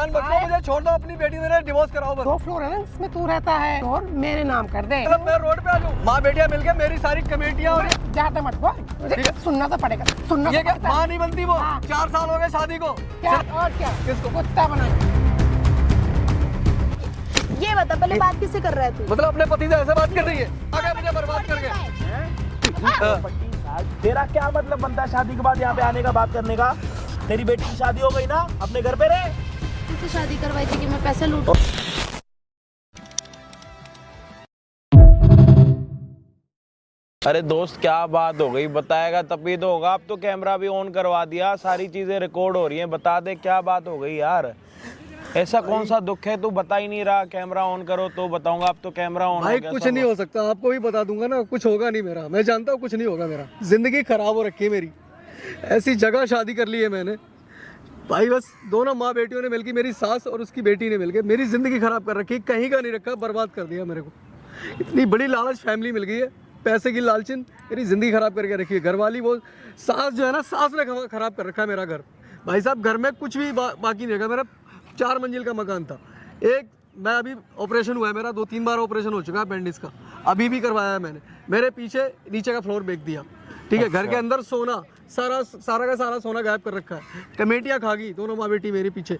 जान बख्शो, मुझे छोड़ दो, अपनी बेटी मेरे डिवोर्स कराओ बस। 2 फ्लोर है ना इसमें तू रहता है और मेरे नाम कर दे। मतलब मैं रोड पे आ जाऊँ, माँ बेटियाँ मिलके मेरी सारी कमेटियाँ और ज्यादा मत बोल, मुझे सुनना तो पड़ेगा, सुनना ये तो क्या पड़ता है। माँ नहीं बनती वो? 4 साल हो गए शादी को। क्या और क्या किसको? कुत्ता बना के। ये बता पहले बात किससे कर रहा है तू? मतलब अपने पति से ऐसे बात कर रही है? आगे मुझे बर्बाद करके। तेरा क्या मतलब बनता है शादी के बाद यहाँ पे आने का, बात करने का? तेरी बेटी की शादी हो गई ना, अपने घर पे रहे। किससे शादी करवाई थी कि मैं पैसे लूट? अरे दोस्त क्या बात हो गई, बताएगा तभी तो होगा। अब तो कैमरा भी ऑन करवा दिया, सारी चीजें रिकॉर्ड हो रही हैं, बता दे क्या बात हो गई यार। ऐसा कौन सा दुख है तू बता ही नहीं रहा? कैमरा ऑन करो तो बताऊंगा, अब तो कैमरा ऑन भाई हो गया। कुछ सब नहीं हो सकता, आपको भी बता दूंगा ना, कुछ होगा नहीं मेरा, मैं जानता हूँ कुछ नहीं होगा मेरा। जिंदगी खराब हो रखी है मेरी, ऐसी जगह शादी कर ली है मैंने भाई। बस दोनों माँ बेटियों ने मिलकर, मेरी सास और उसकी बेटी ने मिलकर मेरी जिंदगी खराब कर रखी है, कहीं का नहीं रखा, बर्बाद कर दिया मेरे को। इतनी बड़ी लालच फैमिली मिल गई है, पैसे की लालचिन मेरी जिंदगी खराब करके रखी है। घरवाली वो सास जो है ना, सास ने खराब कर रखा है मेरा घर। भाई साहब घर में कुछ भी बाकी नहीं रखा। मेरा 4 मंजिल का मकान था, एक मैं अभी ऑपरेशन हुआ है मेरा, 2-3 बार ऑपरेशन हो चुका है अपेंडिक्स का, अभी भी करवाया है मैंने। मेरे पीछे नीचे का फ्लोर बेच दिया, ठीक है। घर के अंदर सोना सारा का सारा सोना गायब कर रखा है, कमेटियाँ खा गई दोनों माँ बेटी मेरे पीछे,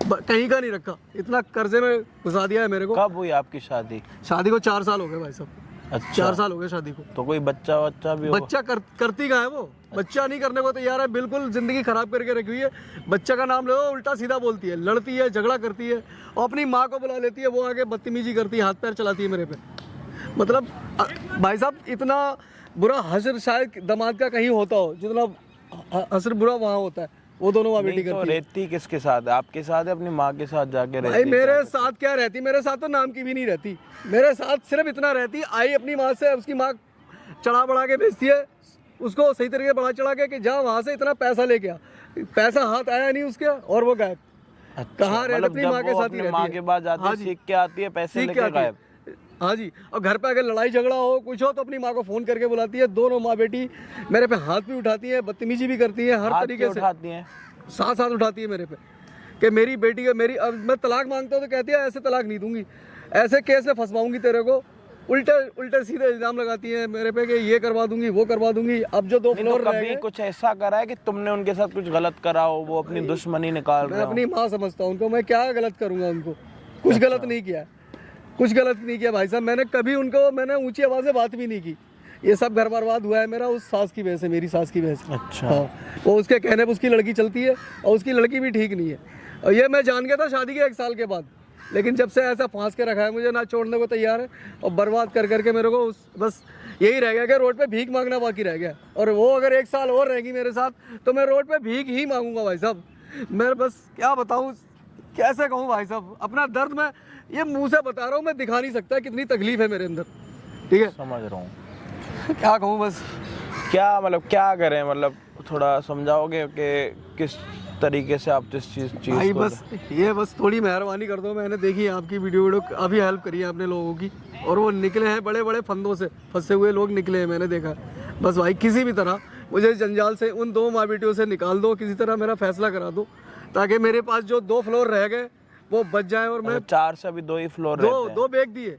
कहीं का नहीं रखा। इतना कर्जे में घुसा दिया है मेरे को। कब हुई आपकी शादी? शादी को 4 साल हो गए भाई साहब। अच्छा 4 साल हो गए शादी को। तो कोई बच्चा भी होगा? बच्चा करती कहाँ है वो? बच्चा नहीं करने को तैयार है, बिल्कुल जिंदगी खराब करके रखी हुई है। बच्चा का नाम लो उल्टा सीधा बोलती है, लड़ती है, झगड़ा करती है और अपनी माँ को बुला लेती है, वो आगे बदतमीजी करती है, हाथ पैर चलाती है मेरे पे। मतलब भाई साहब इतना बुरा हश्र शायद दामाद का कहीं होता हो, जितना हश्र बुरा वहाँ होता है, वो दोनों माँ बेटी तो करती है। रहती किसके साथ है? आपके साथ है, अपनी माँ के साथ जाके रहती? भाई मेरे साथ क्या रहती, मेरे साथ तो नाम की भी नहीं रहती। मेरे साथ सिर्फ इतना रहती, आई अपनी माँ से, उसकी माँ चढ़ा बढ़ा के भेजती है उसको, सही तरीके बढ़ा चढ़ा के कि जा वहाँ से इतना पैसा लेके आ। पैसा हाथ आया नहीं उसके और वो गायब। अच्छा, कहाँ रहती? अपनी माँ के साथ ही रहती है। माँ के पास जाती है, सीख के आती है, पैसे लेके गायब। हाँ जी, और घर पे अगर लड़ाई झगड़ा हो कुछ हो तो अपनी माँ को फोन करके बुलाती है। दोनों माँ बेटी मेरे पे हाथ भी उठाती है, बदतमीजी भी करती है, हर तरीके से उठाती हैं, साथ उठाती है मेरे पे कि मेरी बेटी का मेरी, अब मैं तलाक मांगता हूँ तो कहती है ऐसे तलाक नहीं दूंगी, ऐसे केस में फंसवाऊंगी तेरे को। उल्टे सीधे इल्जाम लगाती है मेरे पे कि ये करवा दूंगी, वो करवा दूंगी। अब जो 2 फ्लोर तो कभी कुछ ऐसा करा है कि तुमने उनके साथ कुछ गलत करा हो, वो अपनी दुश्मनी निकाल रहे मैं हो? अपनी माँ समझता हूँ उनको, मैं क्या गलत करूँगा उनको? कुछ गलत नहीं किया, कुछ गलत नहीं किया भाई साहब। मैंने कभी उनको मैंने ऊंची आवाज़ से बात भी नहीं की। ये सब घर बर्बाद हुआ है मेरा उस सास की वजह से, मेरी सास की वजह से। अच्छा हाँ, वो उसके कहने पर उसकी लड़की चलती है और उसकी लड़की भी ठीक नहीं है। और ये मैं जान गया था शादी के 1 साल के बाद, लेकिन जब से ऐसा फांस के रखा है मुझे, ना छोड़ने को तैयार है और बर्बाद कर करके मेरे को बस यही रह गया कि रोड पे भीख मांगना बाकी रह गया। और वो अगर 1 साल और रहेगी मेरे साथ तो मैं रोड पे भीख ही मांगूंगा भाई साहब। मैं बस क्या बताऊँ, कैसे कहूँ भाई साहब, अपना दर्द मैं ये मुंह से बता रहा हूँ, मैं दिखा नहीं सकता कितनी तकलीफ है मेरे अंदर, ठीक है। समझ रहा हूँ। क्या कहूँ बस, क्या मतलब क्या करें, मतलब थोड़ा समझाओगे कि किस तरीके से आप इस चीज भाई को? बस थोड़ी मेहरबानी कर दो। मैंने देखी है आपकी वीडियो अभी हेल्प करी है आपने लोगों की, और वो निकले हैं बड़े बड़े फंदों से, फंसे हुए लोग निकले हैं, मैंने देखा। बस भाई किसी भी तरह मुझे जंजाल से उन 2 माँ बेटियों से निकाल दो, किसी तरह मेरा फैसला करा दो, ताकि मेरे पास जो 2 फ्लोर रह गए वो बच जाए। और मैं 4 से अभी 2 ही फ्लोर रहते हैं। 2 बेच दिए।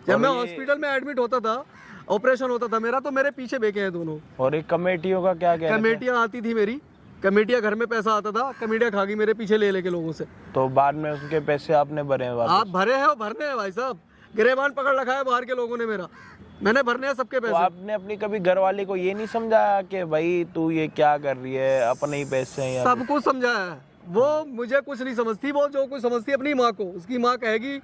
जब मैं हॉस्पिटल में एडमिट होता था, ऑपरेशन होता था मेरा, तो मेरे पीछे बेचे हैं दोनों। और एक कमेटियों का क्या कहना है? कमेटियाँ आती थी मेरी, कमेटियाँ घर में पैसा आता था, कमेटियाँ खा गई मेरे पीछे ले लेके लोगों से। तो बाद में उनके पैसे आपने भरे हैं वापस? आप भरे हैं और भरने हैं भाई साहब, गिरेबान पकड़ रखा है बाहर के लोगों ने मेरा, मैंने भरने हैं सबके तो पैसे। आपने अपनी कभी घरवाली को ये नहीं समझाया कि भाई तू ये क्या कर रही है, अपने ही पैसे हैं? सब कुछ समझाया है, वो मुझे कुछ नहीं समझती, वो जो कुछ समझती है अपनी माँ को। उसकी माँ कहेगी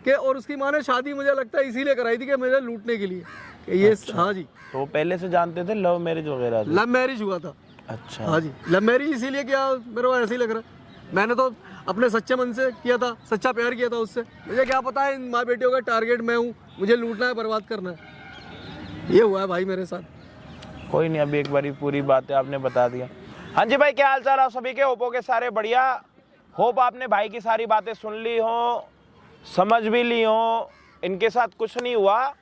कि, और उसकी माँ ने शादी मुझे लगता है इसीलिए कराई थी कि मुझे लूटने के लिए कि ये। अच्छा। हाँ जी। तो पहले से जानते थे, लव मैरिज वगैरह? लव मैरिज हुआ था। अच्छा। हाँ जी, लव मैरिज इसीलिए किया, मेरे को ऐसे ही लग रहा है। मैंने तो अपने सच्चे मन से किया था, सच्चा प्यार किया था उससे। मुझे क्या पता है इन माँ बेटियों का टारगेट मैं हूँ, मुझे लूटना है, बर्बाद करना है। ये हुआ है भाई मेरे साथ। कोई नहीं, अभी एक बारी पूरी बातें आपने बता दिया। हाँ जी भाई, क्या हाल चाल आप सभी के? होपो के सारे बढ़िया। होप आपने भाई की सारी बातें सुन ली हो, समझ भी ली हो। इनके साथ कुछ नहीं हुआ,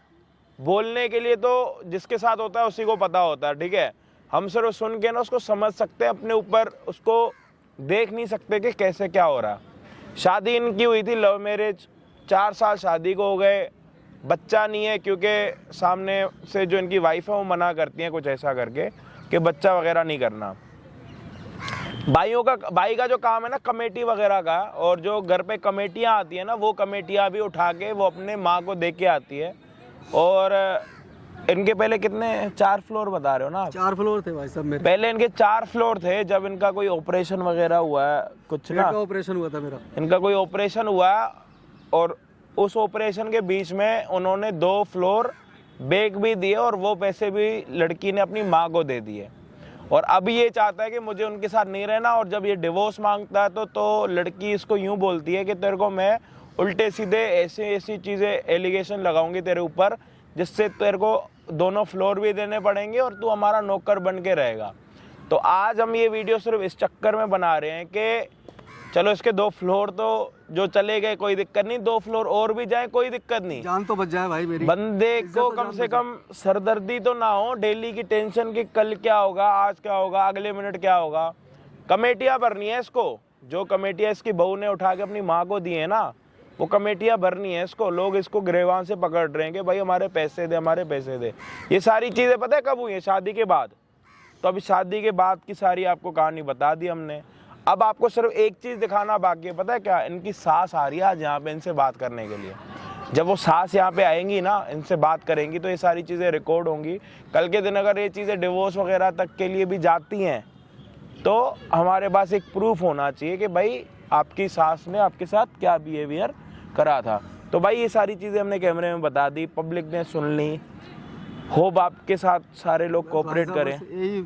बोलने के लिए तो जिसके साथ होता है उसी को पता होता है, ठीक है। हम सिर्फ सुन के ना उसको समझ सकते हैं, अपने ऊपर उसको देख नहीं सकते कि कैसे क्या हो रहा। शादी इनकी हुई थी लव मैरिज, 4 साल शादी को हो गए, बच्चा नहीं है क्योंकि सामने से जो इनकी वाइफ है वो मना करती है कुछ ऐसा करके कि बच्चा वगैरह नहीं करना। भाई का जो काम है ना कमेटी वगैरह का, और जो घर पे कमेटियाँ आती है ना वो कमेटियाँ भी उठा के वो अपने माँ को दे के आती है। और इनके पहले कितने 4 फ्लोर बता रहे हो ना आप? 4 फ्लोर थे भाई साहब मेरे। पहले इनके 4 फ्लोर थे। जब इनका कोई ऑपरेशन वगैरह हुआ है कुछ पेट ना, का ऑपरेशन हुआ था मेरा। इनका कोई ऑपरेशन हुआ और उस ऑपरेशन के बीच में उन्होंने 2 फ्लोर बेच भी दिए और वो पैसे भी लड़की ने अपनी माँ को दे दिए। और अब ये चाहता है कि मुझे उनके साथ नहीं रहना, और जब ये डिवोर्स मांगता है तो लड़की इसको यूं बोलती है कि तेरे को मैं उल्टे सीधे ऐसी चीज़ें एलिगेशन लगाऊंगी तेरे ऊपर जिससे तेरे को दोनों फ्लोर भी देने पड़ेंगे और तू हमारा नौकर बन के रहेगा। तो आज हम ये वीडियो सिर्फ इस चक्कर में बना रहे हैं कि चलो इसके 2 फ्लोर तो जो चले गए कोई दिक्कत नहीं, 2 फ्लोर और भी जाए कोई दिक्कत नहीं, जान तो बच जाए भाई मेरी। बंदे को कम से कम सरदर्दी तो ना हो डेली की टेंशन कि कल क्या होगा, आज क्या होगा, अगले मिनट क्या होगा। कमेटियां भरनी है इसको, जो कमेटियां इसकी बहू ने उठा के अपनी माँ को दी है ना वो कमेटियां भरनी है इसको। लोग इसको गिरबान से पकड़ रहे हैं कि भाई हमारे पैसे दे, हमारे पैसे दे। ये सारी चीज़ें पता है कब हुई है? शादी के बाद। तो अभी शादी के बाद की सारी आपको कहानी बता दी हमने। अब आपको सिर्फ एक चीज़ दिखाना बाकी है, पता है क्या? इनकी सास आ रही है आज यहाँ पे इनसे बात करने के लिए। जब वो सास यहाँ पे आएंगी ना, इनसे बात करेंगी तो ये सारी चीज़ें रिकॉर्ड होंगी। कल के दिन अगर ये चीज़ें डिवोर्स वगैरह तक के लिए भी जाती हैं तो हमारे पास एक प्रूफ होना चाहिए कि भाई आपकी सास ने आपके साथ क्या बिहेवियर करा था। तो भाई ये सारी चीज़ें हमने कैमरे में बता दी, पब्लिक ने सुन ली। होप आपके साथ सारे लोग कोऑपरेट करें। यही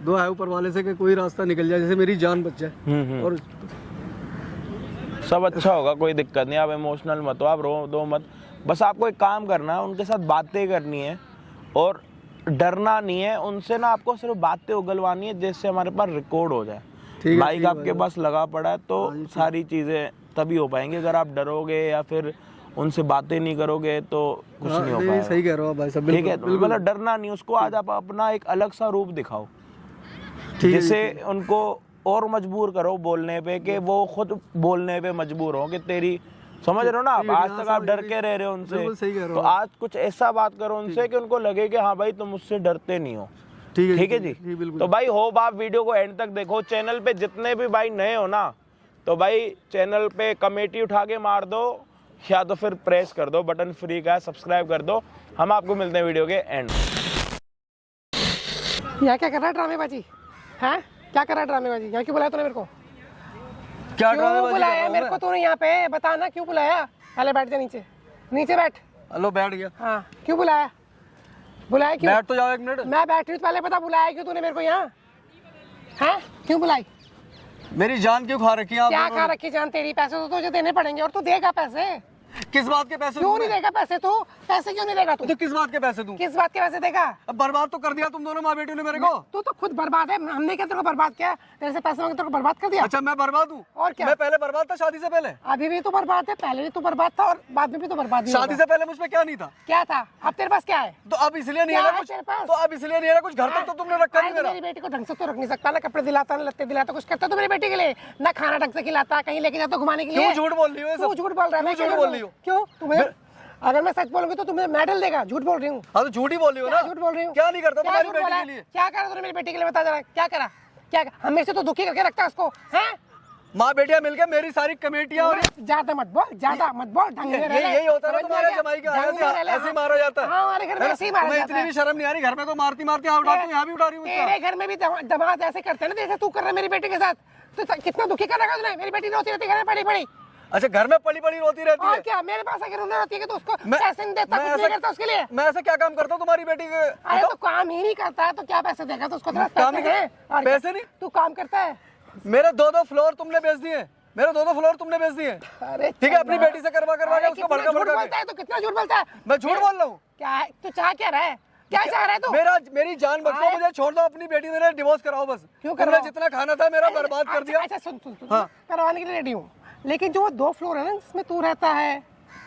दुआ है ऊपर वाले से कि कोई रास्ता निकल जाए जैसे मेरी जान बच जाए और सब अच्छा होगा, कोई दिक्कत नहीं। आप इमोशनल मत हो, आप रो दो मत। बस आपको एक काम करना है, उनके साथ बातें करनी है और डरना नहीं है उनसे ना। आपको सिर्फ बातें उगलवानी है जिससे हमारे पास रिकॉर्ड हो जाए। माइक आपके पास लगा पड़ा है तो सारी चीज़ें तभी हो पाएंगी। अगर आप डरोगे या फिर उनसे बातें नहीं करोगे तो कुछ नहीं हो पाएगा। सही कह रहे हो भाई साहब, ठीक है? मतलब डरना नहीं, उसको आज आप अपना एक अलग सा रूप दिखाओ जिससे उनको और मजबूर करो बोलने पे कि वो खुद बोलने पे मजबूर हो कि तेरी, समझ रहे हो ना आप? आज तक आप डर के रह रहे हो उनसे, तो आज कुछ ऐसा बात करो उनसे कि उनको लगे कि हाँ भाई तुम मुझसे डरते नहीं हो। ठीक है जी। तो भाई होप आप वीडियो को एंड तक देखो। चैनल पे जितने भी भाई नए हो ना तो भाई चैनल पे कमेटी उठा के मार दो या तो फिर प्रेस कर दो बटन फ्री का, सब्सक्राइब कर दो। हम आपको मिलते हैं वीडियो के एंड। यहाँ क्या कर रहा है ड्रामेबाजी? हैं क्या कर रहा है ड्रामेबाजी? यहाँ क्यों बुलाया तूने मेरे को? क्या क्यों बुलाया मेरे को तूने यहाँ पे? बताना क्यों बुलाया? पहले बैठ जा नीचे, नीचे बैठ। हेलो, बैठ गया। हाँ क्यों बुलाया? बुलाया क्यों? बैठ तो जाओ 1 मिनट। मैं बैठी हूँ, पहले बता बुलाया क्यों तूने मेरे को यहाँ? हैं क्यों बुलाई? मेरी जान क्यों खा रखी है आप? क्या खा रखी जान तेरी? पैसे तो तुझे देने पड़ेंगे और तू देगा पैसे। किस बात के पैसे? क्यों नहीं देगा पैसे? तू पैसे क्यों नहीं देगा? तू तो किस बात के पैसे दूं? किस बात के पैसे देगा? अब बर्बाद तो कर दिया तुम दोनों माँ बेटी ने मेरे को। तू तो खुद बर्बाद है। हमने क्या तेरे को बर्बाद किया? तेरे से पैसे मांगे तेरे को बर्बाद कर दिया? अच्छा मैं बर्बाद हूँ? और क्या? मैं पहले बर्बाद था शादी से पहले? अभी भी तो बर्बाद है, पहले भी तो बर्बाद था और बाद में भी तो बर्बाद ही शादी से पहले मुझ पे क्या नहीं था? क्या था? अब तेरे पास क्या है? तो अब इसलिए नहीं क्या है ना है कुछ। तेरे पास? तो अब इसलिए नहीं है ना कुछ। घर तक तो तुमने रखा नहीं आज मेरा। मेरी बेटी को ढंग से तो रख नहीं सकता ना, कपड़े दिलाता ना, लत्ते दिलाता, कुछ करता तो मेरी बेटी के लिए ना, खाना ढंग से खिलाता, कहीं लेके जाता घुमाने के लिए। क्यों झूठ बोल रही हो ये सब? तू झूठ बोल रहा है। मैं क्यों झूठ बोल रही हो? क्यों? तुम्हें अगर मैं सच बोलूंगी तो तुम्हें मेडल देगा। झूठ बोल रही हूँ? हाँ तो झूठ ही बोल रही हो ना। झूठ बोल रही हूँ? क्या नहीं करता क्या तुम्हारी झूठ बेटी बोला? के लिए? क्या करा तूने मेरी बेटी के लिए? बता जरा क्या करा? क्या हमेशा तो दुखी करके रखता है उसको, हैं? माँ बेटियां मिलकर मेरी सारी कमेटियां और ज्यादा मत बोल, ज्यादा मत बोल। ढंग से रह ले। यही होता है ना समझ में तुम्हारे आ गया? जमाई का। ढंग से रह ले। ऐसे ही मारा जाता है। हाँ हमारे घर में ऐसे ही मारा तुम्हें जाता इतनी है। भी शर्म नहीं आ रही? घर में तो मारती मारती यहाँ उठाती हूँ, यहाँ भी उठा रही हूँ। तेरे घर में भी दमाद ऐसे करते हैं ना जैसे तू कर रहा है मेरी बेटी के साथ। तो कितना दुखी कर रखा तूने? मेरी बेटी रोती रहती घर में पड़ी पड़ी। अच्छा घर में पड़ी पड़ी रोती रहती और है? क्या मेरे पास अगर रोने रोती है तो उसको मैं- पैसे नहीं देता, मैं कुछ नहीं ऐसा- करता उसके लिए। मैं ऐसा क्या काम करता हूँ तुम्हारी बेटी के? अरे तो काम ही नहीं करता है तो क्या पैसे देगा? तो उसको काम पैसे नहीं हैं। और पैसे क्या? नहीं? तू काम करता है? मेरे 2-2 फ्लोर तुमने बेच दिए। मेरे 2-2 फ्लोर तुमने बेच दिए। अरे ठीक है, अपनी बेटी से करवा करवा के उसको भड़का भड़का बोलता है तो कितना झूठ बोलता है? मैं झूठ बोल रहा हूँ? क्या है? तू चाह क्या रहा है? क्या चाह रहा है तू? मेरी जान बख्शो, मुझे छोड़ दो। अपनी बेटी मेरे डिवोर्स कराओ बस। क्यों तुमने कराओ? जितना खाना था मेरा बर्बाद कर दिया। अच्छा सुन सुन सुन, हाँ। करवाने के लिए रेडी हूँ, लेकिन जो 2 फ्लोर है ना जिसमें तू रहता है,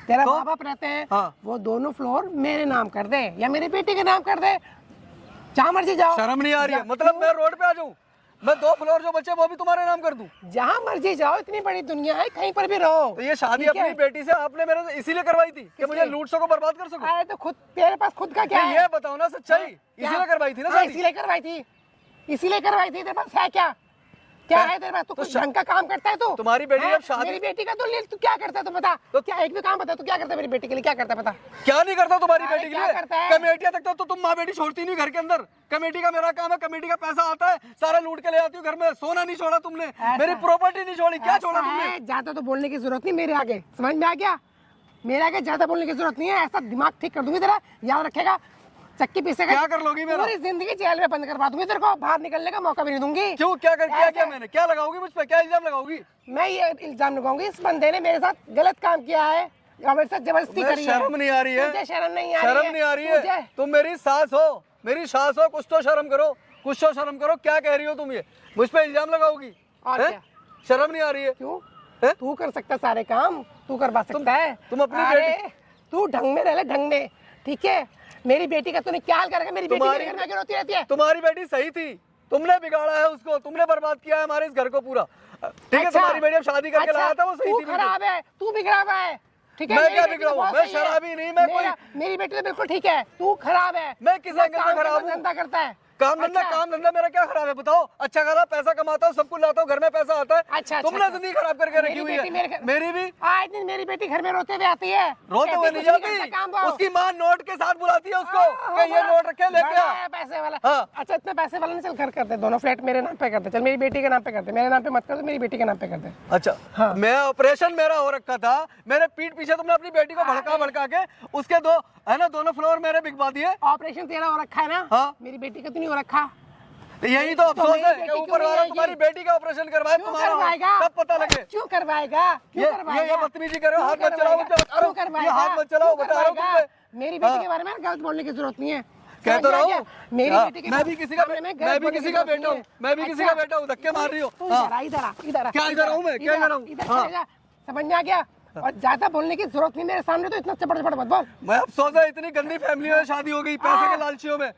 तेरा माँ बाप रहते हैं, हाँ। वो दोनों फ्लोर मेरे नाम कर दे या मेरी बेटी के नाम कर दे। जहाँ मर्जी जाओ। शर्म नहीं आ रही है? मतलब मैं रोड पे आ जाऊँ? मैं 2 फ्लोर जो बचे वो भी तुम्हारे नाम कर दूं? जहाँ मर्जी जाओ, इतनी बड़ी दुनिया है, कहीं पर भी रहो। तो ये शादी ठीक है? अपनी बेटी से आपने मेरे से इसीलिए करवाई थी कि मुझे लूट सको, बर्बाद कर सको? अरे तो खुद तेरे पास खुद का क्या नहीं, है? ये बताओ ना सच्चाई, क्या? इसीलिए करवाई थी ना हाँ, शादी? इसीलिए करवाई थी, इसीलिए करवाई थी। तेरे पास है क्या? क्या है तेरे पास? तू कुछ ढंग का काम करता है? तू तुम्हारी बेटी हैं? जब शादी- मेरी बेटी का तो ले, तू क्या करता है? तू बता, तो क्या एक भी काम बता, तू क्या करता है मेरी बेटी के लिए? क्या करता है बता? क्या नहीं करता तुम्हारी अरे बेटी के क्या लिए? करता है? कमेटियां तक तो तुम माँ बेटी छोड़ती नहीं घर के अंदर। कमेटी का मेरा काम है, कमेटी का पैसा आता है, सारा लूट के ले आती हूँ घर में। सोना नहीं छोड़ा तुमने, मेरी प्रॉपर्टी नहीं छोड़ी, क्या छोड़ा ऐसा तुमने? है, ज्यादा तो बोलने की जरूरत नहीं मेरे आगे, समझ में आ गया? मेरे आगे ज्यादा बोलने की जरूरत नहीं है, ऐसा दिमाग ठीक कर दूंगी तेरा, याद रखेगा। चक्की पीसेगा, क्या कर लोगी मेरा? पूरी जिंदगी जेल में बंद करवा दूंगी तेरे को, बाहर निकलने का मौका भी नहीं दूंगी। क्यों? क्या कर क्या ऐसे- मैंने? क्या लगाओगी मुझ पे? क्या इल्जाम लगाओगी? मैं ये इल्जाम लगाऊंगी, इस बंदे ने मेरे साथ गलत काम किया है और मेरे साथ जबरदस्ती तुम्हें करी है। शर्म नहीं आ रही है? मुझे शर्म नहीं आ रही है? शर्म नहीं आ रही है? तुझे- तुम मेरी सास हो, मेरी सास हो, कुछ तो शर्म करो, कुछ तो शर्म करो। क्या कह रही हो तुम? ये मुझ पे इल्जाम लगाओगी? और हैं? क्या? शर्म नहीं आ रही है? क्यों? हैं? तू कर सकता सारे काम, तू करवा सकता है। तुम अपनी अरे, तू ढंग में रह ले, ढंग में, ठीक है? मेरी बेटी का तूने क्या हाल करेगा? मेरी बेटी मेरे घर में क्यों रोती रहती है? तुम्हारी बेटी सही थी, तुमने बिगाड़ा है उसको, तुमने बर्बाद किया है हमारे इस घर को पूरा। ठीक है, अच्छा। तुम्हारी बेटी अब शादी करके अच्छा, लाया था, वो सही तू थी बिल्कुल। खराब है, तू बिगड़ा हुआ है, ठीक है? मैं मेरी क्या बेटी बिगड़ा तो हुआ? बहुत मैं सही है। शराबी नहीं, मैं मेरी बेटी तो बिल्कुल ठीक है, तू खराब है। मैं किस वो एंगल से काम खराब करता, हूँ? धंधा करता है। काम धंधा अच्छा। काम धंधा मेरा क्या खराब है बताओ? अच्छा खासा पैसा कमाता हूँ, सब कुछ लाता हूँ, घर में पैसा आता है। अच्छा, तुमने अच्छा। जिंदगी खराब करके रखी मेरी हुई बेटी मेरे है। घर- मेरी भी आज दिन मेरी बेटी घर में रोते हुए आती है, रोते हुए कहती नहीं कुछ करता, जाती, काम दो। उसकी माँ नोट के साथ बुलाती है उसको कि ये नोट रखे, लेके बड़ा आ। है पैसे वाला। हाँ। अच्छा, इतने पैसे वाला नहीं, चल घर करते, दोनों फ्लैट मेरे नाम पे करते, चल मेरी बेटी के नाम पे करते, मेरे नाम पे मत कर दो, मेरी बेटी के नाम पे करते। अच्छा, हाँ। मैं ऑपरेशन मेरा हो रखा था, मेरे पीठ पीछे तुमने अपनी बेटी को भड़का के उसके दो है ना, दोनों फ्लोर मेरे बिकवा दिए। ऑपरेशन तेरा हो रखा है ना? हाँ। मेरी बेटी का तो नहीं हो रखा। यही तो अफसोस मेरी है बेटी कि क्यों ऊपर नहीं वाला आएगी? तुम्हारी बेटी का ऑपरेशन करवाए, क्यों तुम्हारा करवाएगा? तब पता लगे। क्यों करवाएगा? क्यों करवाएगा? ये बदतमीजी कर रहे हो, हाथ क्यों मत चलाओ, करवाएगा? बता रहा हूँ। क्यों ये करवाएगा? हाथ मत चलाओ, क्यों बता रहा हूँ करवाएगा? तुमसे। मेरी बेटी हाँ। के बारे में गलत बोलने की जरूरत नहीं है। कह तो समझ रहा आ हूँ। गया? मेरी हाँ, बेटी के मैं भी किसी का बारे में गलत मैं भी बोलने किसी की का जरूरत बेटा हूँ, नहीं है। मैं भी किसी अच्छा। का बेटा हूँ, धक्के मार रही हो। तू हाँ। इधर आ, इधर आ, इधर आ, क्या इधर आऊँ मैं? क्या इधर आऊँ? इधर हाँ। चले जा। समझ में आ गया? और ज्यादा बोलने की जरूरत नहीं मेरे सामने, तो इतना चपड़ चपड़ मत बोल। मैं अफसोस है, इतनी गंदी फैमिली में शादी हो गई, पैसे के लालचियों में।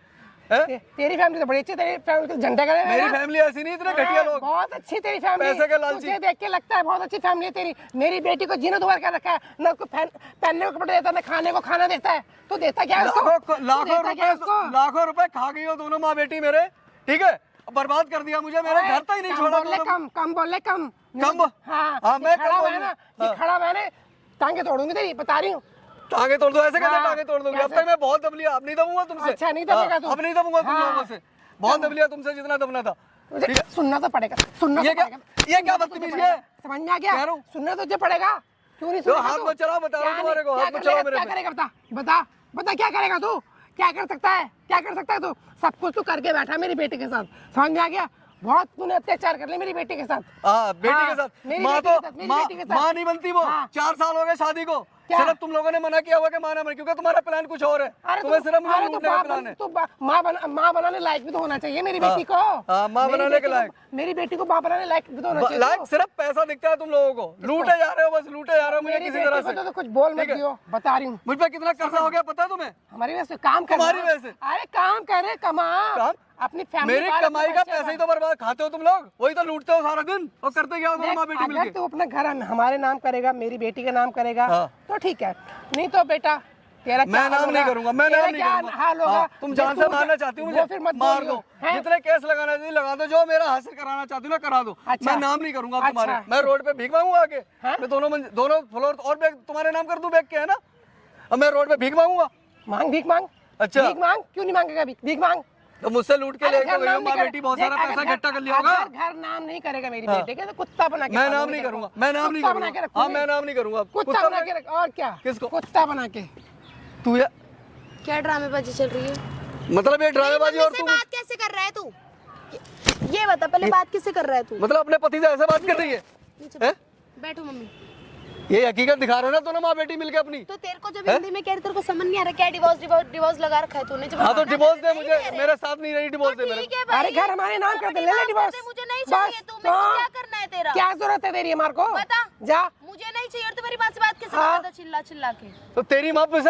हैं? तेरी फैमिली तो बड़ी अच्छी, तेरी फैमिली के झंडे करे मेरी फैमिली ऐसी नहीं, इतने घटिया लोग। बहुत अच्छी तेरी फैमिली, पैसे के लालची। तुझे देख के लगता है बहुत अच्छी फैमिली है तेरी। मेरी बेटी को जीने दुआर कर रखा है, ना उसको पहनने को कपड़े देता है, ना खाने को खाना देता है। तो देता क्या है उसको? तू देता क्या है उसको? लाखों रुपए खा गई हो दोनों माँ बेटी मेरे, ठीक है? बर्बाद कर दिया मुझे, मेरे घर तक ही नहीं कम छोड़ा बोले, दोनों। कम बोल ले, कम कम? हाँ, हाँ, मैं खड़ा कम हुआ है ना, बोलूँ। ये खड़ा हुआ है ना, टांगे तोड़ूंगी तेरी, बता रही हूँ। टांगे तोड़ दो? ऐसे कैसे हाँ, टांगे तोड़ दोगे? अब कैसे? तक मैं बहुत दब लिया, अब नहीं दबूंगा तुमसे। अच्छा, नहीं दबेगा हाँ, तू? अब नहीं दबूंगा तुम हाँ। लोगों से, बहुत दब लिया तुमसे जितना दबना था। तुझे ठीक है? सुनना तो पड़ेगा, सुनना ये तो क्या- पड़ेगा। ये क्या सुनना तो बदतमीजी तुझे है? पड़ेगा। समझ में आ गया? कह रहा हूँ। सुनना तो तुझे पड़ेगा, क्यों नहीं तो सुनेगा हाथ तू? मत चलाओ, बता रहा हूँ क्या तुम्हारे को, नहीं- हाथ क्या मत कर चलाओ लेगा? मेरे क्या पे। करेगा? बता बता, क्या करेगा तू? क्या कर सकता है? क्या कर सकता है तू? सब कुछ तू करके बैठा मेरी बेटी के साथ, समझ में आ गया? बहुत तूने अत्याचार कर लिया मेरी बेटी के साथ। हाँ, बेटी हाँ, के साथ। मेरी माँ बेटी तो के साथ, मेरी माँ बेटी के साथ। माँ नहीं बनती वो। हाँ। 4 साल हो गए शादी को, क्या? सिर्फ तुम लोगों ने मना किया हुआ कि माँ ना बने, क्योंकि तुम्हारा प्लान कुछ और है। तुम्हें सिर्फ मुझे लूटने का प्लान है। माँ बनाने लायक भी तो होना चाहिए मेरी बेटी को। हाँ, माँ मेरी बनाने बेटी के को- लायक। मेरी बेटी को माँ बनाने लायक भी तो होना चाहिए। लाइक सिर्फ पैसा दिखता है तुम लोगों को, लूटे जा रहे हो, बस लूटे जा रहे हो मुझे मेरी किसी बेटी तरह को से। तो कुछ बोल मत ठीक है? दियो, बता रही हूँ। मुझ पे कितना कर्जा हो गया पता है तुम्हें? हमारी वजह से काम कर। तुम्हारी वजह से? अरे काम करे, कमा काम? अपनी फैमिली। मेरी कमाई का पैसा ही तो बर्बाद खाते हो तुम लोग, वही तो लूटते हो सारा दिन और करते क्या हो दोनों माँ बेटी अगर मिलके? तू अपना घर हमारे नाम करेगा, मेरी बेटी का नाम करेगा, हाँ। तो ठीक है, नहीं तो बेटा तेरा क्या मैं हाल नाम होगा? नहीं करूंगा, मैं तेरा नाम नहीं क्या करूंगा। हाल होगा? हाँ, तुम जान से मारना चाहती हो वो मुझे, फिर मत मार बोलियो, दो। हैं? जितने केस लगाना चाहिए लगा दो, जो मेरा हासिल कराना चाहती हो ना करा दो। अच्छा। मैं नाम नहीं करूंगा अब अच्छा। तुम्हारे। मैं रोड पे भीख मांगूंगा आके, हाँ? मैं दोनों फ्लोर और बैग तुम्हारे नाम कर दूं, बैग के है ना? अब मैं रोड पे भीख मांगूंगा? मांग, भीख मांग। अच्छा। भीख मांग, क्यों नहीं मांगेगा? भीख मांग। तो मुझसे लूट के अरे लेके घर गई हो नाम माँ नहीं बेटी, बहुत सारा अगर पैसा घर- इकट्ठा कर लिया होगा। अगर घर नाम नहीं करेगा मेरी हाँ। बेटे के, तो कुत्ता बना के मैं रखूंगी नाम नहीं तेरे करूंगा, को। मैं नाम नहीं कुत्ता बना करूंगा। के रखूंगी। हाँ, मैं नाम नहीं करूंगा। कुत्ता बना के रख, और क्या? किसको? कुत्ता बना के। तू या क्या ड्रामेबाजी चल रही है? मतलब ये ड्रामेबाजी और से तू बात कैसे कर रहा है तू? ये बता, पहले बात किससे कर रहा है तू? मतलब अपने पति से ऐसे बात कर रही है? हैं? बैठो मम्मी। ये हकीकत दिखा रहे हो ना दोनों माँ बेटी मिलके अपनी? तो तेरे को जब हिंदी में कह रही, तेरे को समझ नहीं आ रहा क्या? डिवोर्स लगा रखा है तूने? जब हाँ तो लगा डिवोर्स दे नहीं मुझे, रहे। मेरे साथ नहीं रही, डिवोर्स दे मेरे ठीक को। है भाई। अरे घर हमारे नाम कर दे, ले ले डिवोर्स। मुझे नहीं चाहिए, बस, तू मेरे को हाँ। क्या करना है तेरा? क्या जरूरत है तेरी हमारे को? बता। जा। मुझे नहीं चाहिए, और तुम्हारी बात से बात कैसे हाँ। करता चिल्ला चिल्ला के? तो तेरी माँ पे से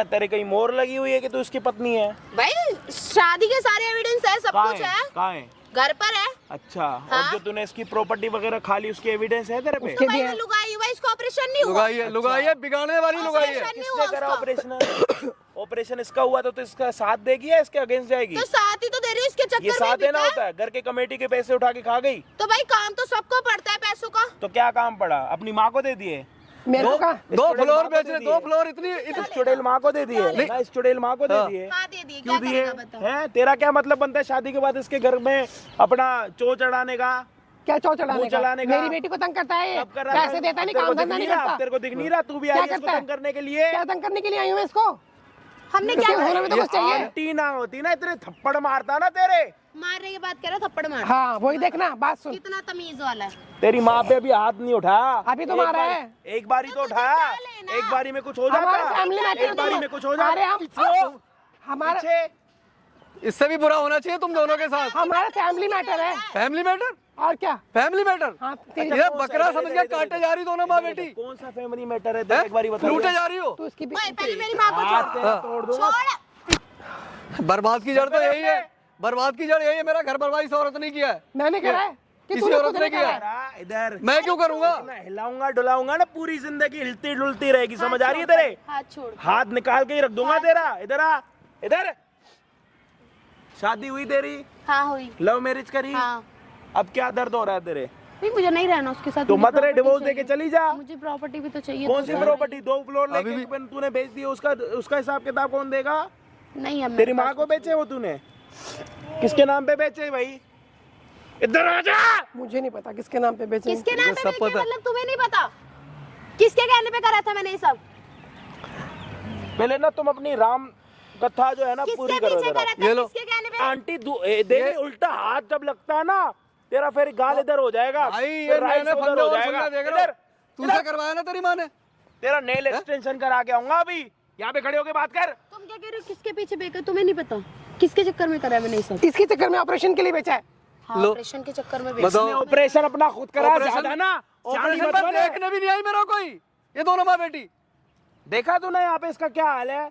ना, तेरे कहीं मोहर लगी हुई है कि तू उसकी पत्नी है? भाई शादी के सारे एविडेंस है, सब कहाँ कुछ है? है, कहाँ है? घर पर है। अच्छा और हाँ? जो तूने इसकी प्रॉपर्टी वगैरह खा ली उसकी एविडेंस है तेरे पे? उसके भाई भी मैं है। लुगाई हुआ, इसको ऑपरेशन नहीं हुआ। लुगाई है बिगाड़ने वाली लुगाई है। ऑपरेशन नहीं हुआ किसने करा उसका। ऑपरेशन? ऑपरेशन इसका हुआ तो इसका साथ देगी या इसके अगेंस्ट जाएगी? तो साथ ही तो दे रही हूँ, इसके ये चक्कर साथ में देना बिका है। होता है? घर के कमेटी के पैसे उठा के खा गई तो भाई काम तो सबको पड़ता है पैसों का। तो क्या काम पड़ा? अपनी माँ को दे दिए? मेरे को कहा दो स्टूडेंट फ्लोर माँ को बेचने, दे दो दिए। फ्लोर इतनी इस चुड़ैल माँ को दे दिए ना, इस चुड़ैल माँ को दे दिए। हाँ दे दिए, क्यों क्या दिए करेगा बता। हैं? तेरा क्या मतलब बनता है शादी के बाद इसके घर में अपना चो चढ़ाने का? क्या चौ चढ़ाने मुंह चलाने का? मेरी बेटी को तंग करता है ये। कब कर रहा पैसे था? देता नहीं, तेरे को काम धंधा दिख नहीं रहा? करता। तेरे को दिख नहीं रहा? तू भी क्या आई है इसको करता है? तंग करने के लिए? क्या तंग करने के लिए आई हूँ मैं इसको? हमने इसके क्या होने में तो ये कुछ चाहिए। आंटी ना होती ना इतने थप्पड़ मारता ना तेरे। मारने की बात कर रहा, थप्पड़ मार। हाँ वही देखना, बात सुन। कितना तमीज वाला है। तेरी माँ पे अभी हाथ नहीं उठाया। अभी तो एक मारा बार- है। एक बारी तो तुझे उठाया। क्या लेना? एक बारी में कुछ हो हमारे जाता। फैमिली मैटर एक बारी में कुछ हो जाता। अरे हम हमारा पीछे इससे भी बुरा होना चाहिए तुम दोनों के साथ। हमारा फैमिली मैटर है फैमिली मैटर, और क्या। Family matter. हाँ तेरी ये बकरा समझ के काटे जा रही दोनों माँ बेटी, कौन सा फैमिली मैटर है? तेरा एक बारी बता। लूटे जा रही हो। तू इसकी भाई पहले मेरी माँ को हाथ छोड़। तेरा तोड़ दूंगा। छोड़। बर्बाद की जड़ तो यही है, बर्बाद की जड़ यही है। मेरा घर बर्बाद इस औरत ने किया है, मैंने करा है कि किसी तूने औरत खुद ने नहीं किया करा है। है। इधर मैं क्यों करूंगा? मैं हिलाऊंगा डुलाऊंगा ना, पूरी जिंदगी हिलती डुलती रहेगी। समझ आ रही है तेरे? हाथ छोड़। हाथ निकाल के ही रख दूंगा तेरा। इधर आ, इधर। शादी हुई तेरी? हाँ हुई। लव मैरिज करी? हाँ। अब क्या दर्द हो रहा है तेरे? नहीं मुझे नहीं रहना उसके साथ। तो मुझे मत रहे, property डिवोर्स चाहिए। देके चली जा। मुझे प्रॉपर्टी भी तो चाहिए। कौन तो सी भाई। प्रॉपर्टी? 2 फ्लोर अभी लेके तूने बेच दी, उसका हिसाब किताब कौन देगा? नहीं अब तेरी माँ को बेचे वो तूने? किसके नाम पे बेचे भाई? इधर आ जा। मुझे नहीं पता किसके नाम पे बेचे। किसके नाम पे सब बेचे? पता। मतलब तुम्हें नहीं पता किसके कहने पे करा था मैंने ये सब? पहले ना तुम अपनी राम कथा जो है ना पूरी किसके करो पीछे जरा। करा था? ये लो। किसके कहने पे? आंटी देख उल्टा हाथ जब लगता है ना तेरा, फिर गाल इधर हो जाएगा। भाई फिर ये राइट मैंने से उधर फंदे हो और जाएगा। फंदे देख रहा इधर हूँ। तुझसे करवाया ना तेरी माँ ने। तेरा नेल एक्सटेंशन करा के आऊंगा अभी। यहाँ पे खड़े होके बात कर। तुम क्या कह रहे हो? किसके पीछे बेचा? तुम्हें नहीं पता किसके चक्कर में करा है मैंने ये सब? इसके चक्कर में ऑपरेशन के लिए बेचा है। हाँ, लो। ऑपरेशन के चक्कर में बताओ। बेचा। इसने ऑपरेशन अपना खुद करा, ऑपरेशन- ज्यादा ना ऑपरेशन मत पर बनो। देखने भी नहीं आई मेरा कोई। ये दोनों माँ बेटी। देखा तूने यहाँ पे इसका क्या हाल है?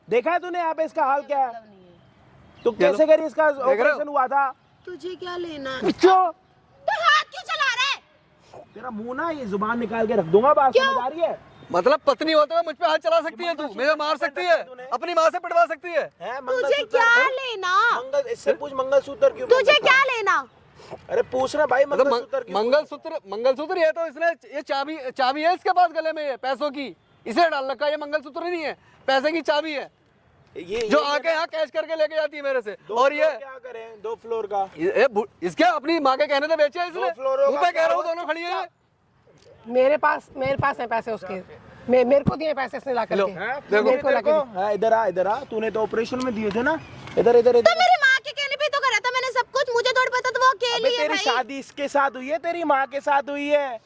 देखा है तूने यहाँ पे इसका हाल क्या है? मतलब नहीं है। तो कैसे करी इसका रहे हो? ऑपरेशन हुआ था? तुझे क्या लेना? क्यों? तो हाथ क्यों चला रहा है? तेरा मुंह ना ये जुबान निकाल के रख दूंगा। बात समझ आ रही है? मतलब पत्नी होते हुए मुझ पे हाथ चला सकती है तू, मुझे मार सकती है, अपनी माँ से पिटवा सकती है। हैं, तुझे मंगलसूत्र- क्या लेना? इससे पूछ मंगलसूत्र क्यों? तुझे क्या लेना? अरे पूछ रहा भाई मतलब मंगलसूत्र क्यों? मंगलसूत्र ये तो इसने, ये चाबी है इसके पास गले में, ये पैसों की, इसे डाल रखा है। ये मंगलसूत्र नहीं है, पैसे की चाबी है जो आके यहाँ कैश करके लेके जाती है मेरे से। और ये क्या करें? 2 फ्लोर का इसके अपनी माँ के कहने से बेचे है इसने। दो फ्लोरों मुंह का पे कह रहा हूँ, क्या दोनों खड़ी है। मेरे पास है पैसे उसके। मेरे को दिए पैसे इसने ला लो, करके। हैं? देखो, मेरे को ला के दिए। हाँ, इधर आ। तूने तो ऑपरेशन में दिए थे ना। इधर इधर तो इधर। मेरी माँ के कहने पे तो करा था मैंने सब कुछ। मुझे थोड़ी पता था वो अबे अकेली है तेरी भाई। शादी इसके साथ हुई है, तेरी माँ के साथ हुई है।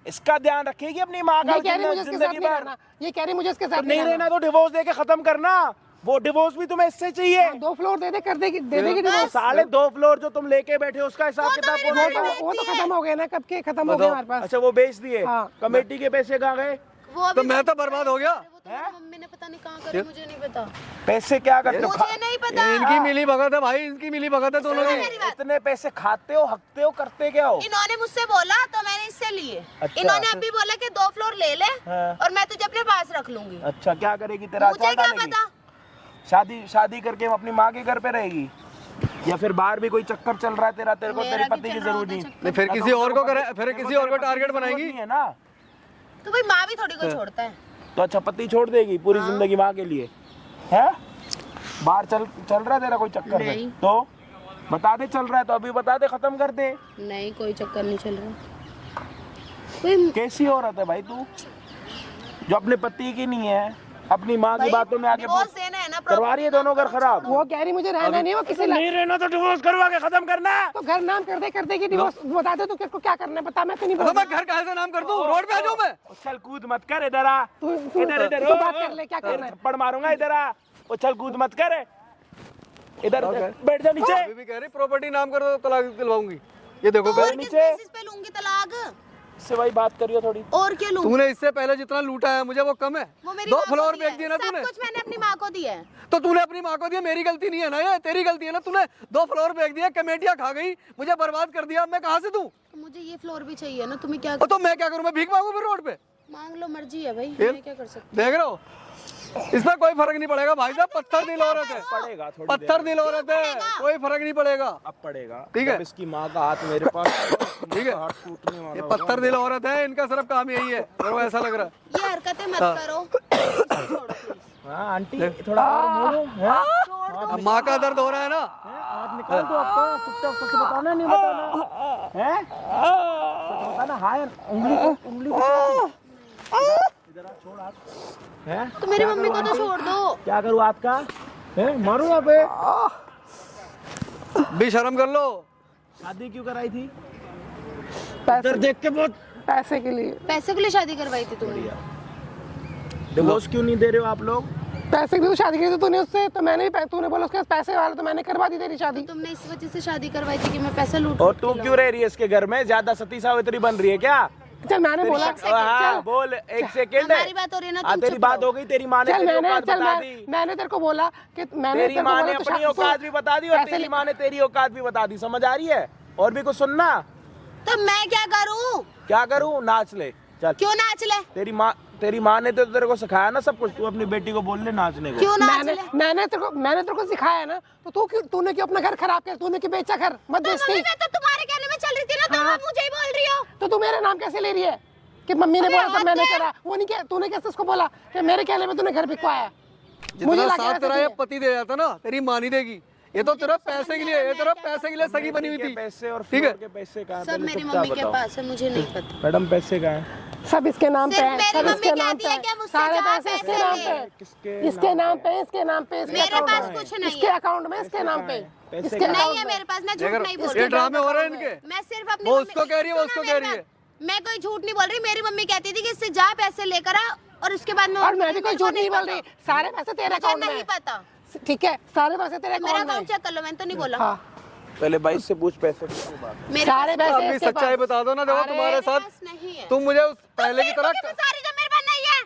इसका ध्यान रखेगी अपनी माँ का ये कह रही मुझे इसके साथ जिंदगी नहीं भर। रहना। ये कह रही मुझे इसके साथ तो नहीं रहना तो डिवोर्स देके खत्म करना। वो डिवोर्स भी तुम्हें इससे चाहिए। 2 फ्लोर दे देगी डिवोर्स। साले 2 फ्लोर जो तुम लेके बैठे हो उसका हिसाब किताब कौन देगा? वो तो खत्म हो गया ना, कब के खत्म हो गए हमारे पास। अच्छा वो बेच दिए। हाँ। कमेटी के पैसे कहाँ गए? वो अभी तो मैं तो बर्बाद हो गया। वो तो मेरी मम्मी ने पता नहीं कहाँ करे, मुझे नहीं पता। पैसे क्या करते हो? मुझे नहीं पता। इनकी मिली भगत है भाई, इनकी मिली भगत है दोनों की। मेरी बात। इतने पैसे खाते हो, हकते हो, करते क्या हो? इन्होंने मुझसे बोला तो मैंने इससे लिए। अच्छा। इन्होंने अभी बोला कि 2 फ्लोर ले ले हाँ। और मैं तुझे अपने पास रख लूंगी। अच्छा क्या करेगी? तेरा मुझे अचार क्या डालेगी? पता? शादी करके अपनी माँ के घर पे रहेगी या फिर बाहर भी कोई चक्कर चल रहा है तेरा? तेरे को मेरा तेरी भी पति की चल रहा जरूरत होता नहीं नहीं, फिर किसी और को करे, फिर किसी और को टारगेट बनाएगी। है ना? तो भाई माँ भी थोड़ी को छोड़ता है। तो अच्छा पति छोड़ देगी पूरी जिंदगी माँ के लिए? है बाहर चल रहा है तेरा कोई चक्कर है? नहीं। तो बता दे चल रहा है तो अभी बता दे, खत्म कर दे। नहीं कोई चक्कर नहीं चल रहा। कोई कैसी औरत है भाई तू जो अपने पति की नहीं है, अपनी माँ की बातों में आके डिवोर्स देना है ना, करवा रही है दोनों घर खराब। वो कह रही मुझे रहना नहीं, वो किसी नहीं रहना तो डिवोर्स करवा के खत्म करना। तो घर नाम कर दे कि डिवोर्स बता दे। तो किसको क्या करना है बता, मैं तो नहीं तो बोलूंगा। मैं घर कहाँ से नाम कर दूं? रोड पे आ जाऊं मैं? उछल कूद मत कर, इधर आ। तू इधर तो बात कर ले, क्या करना है। थप्पड़ मारूंगा, इधर आ। उछल कूद मत कर, इधर बैठ जा नीचे। अभी भी कह रही प्रॉपर्टी नाम कर दो, तलाक दिलवाऊंगी। ये देखो और फिर किस बेसिस पे लूंगी तलाक? इससे भाई बात करियो थोड़ी। और क्यों लूं? तूने इससे पहले जितना लूटा है मुझे वो कम है। वो मेरी 2 माँ को फ्लोर दिया बेच दिए ना है। तूने। सब कुछ मैंने अपनी माँ को दिया है। तो तूने अपनी माँ को दिया, मेरी गलती नहीं है ना, ये तेरी गलती है ना। तूने 2 फ्लोर बेच दिया, कमेटियां खा गई, मुझे बर्बाद कर दिया। अब मैं कहाँ से दूं? तो मुझे ये फ्लोर भी चाहिए ना, तुम्हें क्या तो मैं क्या करूं? मैं भीख मांगू फिर रोड पे? मांग लो, मर्जी है भाई, फिर? मैं क्या कर सकती देख रहे हो, इसमें कोई फर्क नहीं पड़ेगा भाई साहब। पत्थर दिल औरत है, पड़ेगा थोड़ी पत्थर दिल औरत है, कोई फर्क नहीं पड़ेगा। अब पड़ेगा। ठीक है। जब इसकी माँ का हाथ मेरे पास ठीक है, हाथ टूटने वाला ये होगा। पत्थर दिल औरत है, इनका सिर्फ काम यही है, मेरे को ऐसा लग रहा है। ये हरकतें मत करो, छोड़ो please। हाँ आंटी थोड़ा और मोड़ो, हैं? छोड़ दो। अब माँ का दर्द हो रहा है ना। हाथ निकाल दो आपका, चुपचाप सच बताना, नहीं बताना है? सच बताना। हाय उंगली इधर आ, छोड़ हाथ। हैं? तो मेरी मम्मी को तो छोड़ दो। क्या करूँ हाथ का? हैं? मारो यहाँ पे। भी शर्म कर लो। शादी क्यों कराई थी? पैसे इधर देख के बहुत। पैसे के लिए, पैसे के लिए शादी करवाई थी तुमने? डिवोर्स क्यों नहीं दे रहे हो आप लोग? पैसे के लिए तो शादी की थी तूने उससे, तो मैंने भी तूने बोला उसके पास पैसे वाला, तो मैंने करवा दी तेरी शादी। तुमने इस वजह से शादी करवाई थी कि मैं पैसा लूट और तू क्यों रह रही है इसके घर में? ज्यादा सती सावित्री बन रही है क्या? चल मैंने बोला, हाँ, बोल एक सेकेंड। हमारी बात हो रही है ना, तुम तेरी चुप बात रहो। हो गई, तेरी माँ ने चल तेरी मैंने औकात चल बता दी। मैंने तेरे को बोला कि मैंने तेरी तेरे को माँ बोला ने तो अपनी शा- औकात भी बता दी और पैसे तेरी ले- माँ ने तेरी औकात भी बता दी। समझ आ रही है? और भी कुछ सुनना। तो मैं क्या करूं? क्या करूँ? नाच ले चल। क्यों नाच ले? तेरी माँ ने तो तेरे को सिखाया ना सब कुछ। तू अपनी बेटी को बोल ले नाचने को। क्यों नाच ले? मैंने तेरे को सिखाया ना, तो तूने क्यों अपना घर खराब किया? तूने क्यों बेचा घर? मत तो बेचती। मम्मी मैं तो तुम्हारे कहने में चल रही थी ना, तुम हाँ। अब मुझे ही बोल रही हो। तो तू मेरा नाम कैसे ले रही है कि मम्मी ने अबे बोला था और मैंने क्या? करा? वो नहीं, क्या तूने कैसे उसको बोला कि मेरे कहने में तूने घर बिकवाया? जितना लगा साथ ऐसा तेरा ये नहीं है। पति दे जाता ना, तेरी माँ नहीं देगी। ये तो तेरा पैसे के लिए, ये तेरा पैसे के लिए सगी बनी हुई थी। पैसे और ठीक है। फ्लोर के पैसे कहाँ? सब पहले मेरी चुपचाप मम्मी के बताओ। पास है, मुझे नहीं पता। मैडम पैसे कहाँ हैं? सब इसके नाम पे सिर्फ है, मेरी सब मम्मी इसके नाम कहती पे है है, कि मुझसे सारे जा पैसे इसके पैसे नाम ले। पे, किसके इसके नाम पे, इसके नाम पे, इसके मेरे अकाउंट पास में, कुछ नहीं इसके है। अकाउंट में, इसके नाम पे, पैसे इसके कहाँ? नहीं अकाउंट है में। मेरे पास, मैं झूठ देख नहीं बोल रहे- रही। ये ड्रामे हो रहे हैं इनके। मैं सिर्फ अपनी वो मम्मी- उसको कह रही है, वो सुनो उसको मेरी कह रही है। बात। मैं कोई झूठ नहीं बोल रही। मेरी मम्मी कहती थी कि इससे जा पैसे लेकर आ, और उसके बाद और मैं भी कोई झूठ नहीं बोल रही, सारे पैसे तेरे मुझे अकाउंट में नहीं है। पता। ठीक है, सारे पैसे तेरे मेरा अकाउंट में अकाउंट है। चेक कर लो, मैंने तो नहीं बोला। हाँ, पहले भाई से पूछ पैसे की बात। मेरे सारे पास- पैसे अपनी इसके सच्चाई पास। बता दो ना। देखो अरे, तुम्हारे मेरे साथ पास नहीं है। तुम मुझे उस पहले की मेरे तरह को सारी जो मेरे पास नहीं है।